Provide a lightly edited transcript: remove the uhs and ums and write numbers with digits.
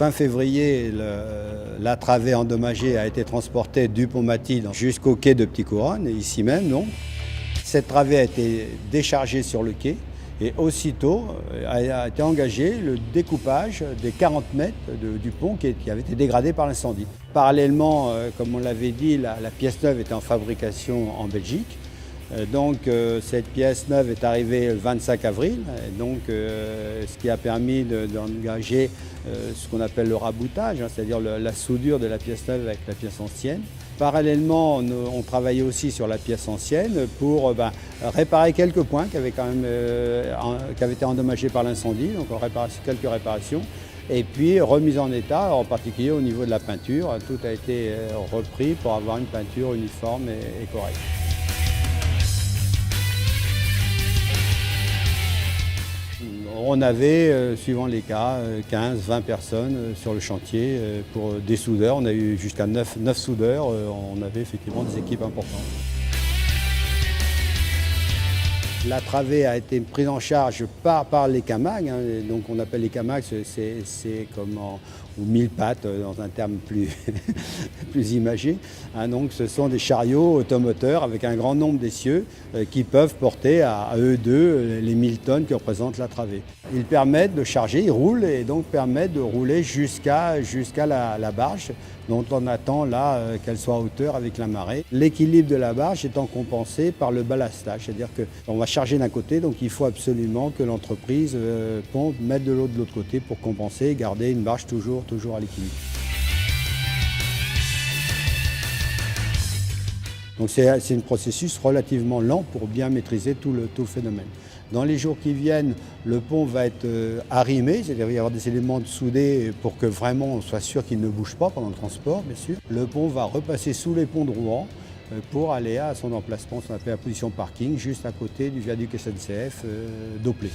Fin février, la travée endommagée a été transportée du pont Mathilde jusqu'au quai de Petit-Couronne, ici même, non. Cette travée a été déchargée sur le quai et aussitôt a été engagé le découpage des 40 mètres du pont qui avait été dégradé par l'incendie. Parallèlement, comme on l'avait dit, la pièce neuve était en fabrication en Belgique. Donc cette pièce neuve est arrivée le 25 avril, ce qui a permis d'engager ce qu'on appelle le raboutage, c'est-à-dire la soudure de la pièce neuve avec la pièce ancienne. Parallèlement, on travaillait aussi sur la pièce ancienne pour réparer quelques points qui avaient été endommagés par l'incendie, donc quelques réparations. Et puis remise en état, en particulier au niveau de la peinture, tout a été repris pour avoir une peinture uniforme et correcte. On avait, suivant les cas, 15-20 personnes sur le chantier pour des soudeurs. On a eu jusqu'à 9 soudeurs. On avait effectivement des équipes importantes. La travée a été prise en charge par les Camag. Donc on appelle les Camag, c'est comme ou 1000 pattes dans un terme plus imagé. Donc ce sont des chariots automoteurs avec un grand nombre d'essieux qui peuvent porter à eux deux les 1000 tonnes que représente la travée. Ils permettent de charger, ils roulent et donc permettent de rouler jusqu'à la barge dont on attend là qu'elle soit à hauteur avec la marée. L'équilibre de la barge étant compensé par le ballastage, c'est-à-dire qu'on va charger d'un côté, donc il faut absolument que l'entreprise mette de l'eau de l'autre côté pour compenser et garder une barge toujours à l'équilibre. Donc c'est un processus relativement lent pour bien maîtriser tout le phénomène. Dans les jours qui viennent, le pont va être arrimé, c'est-à-dire qu'il va y avoir des éléments soudés pour que vraiment on soit sûr qu'il ne bouge pas pendant le transport, bien sûr. Le pont va repasser sous les ponts de Rouen pour aller à son emplacement, ce qu'on appelle la position parking, juste à côté du viaduc SNCF d'Oplé.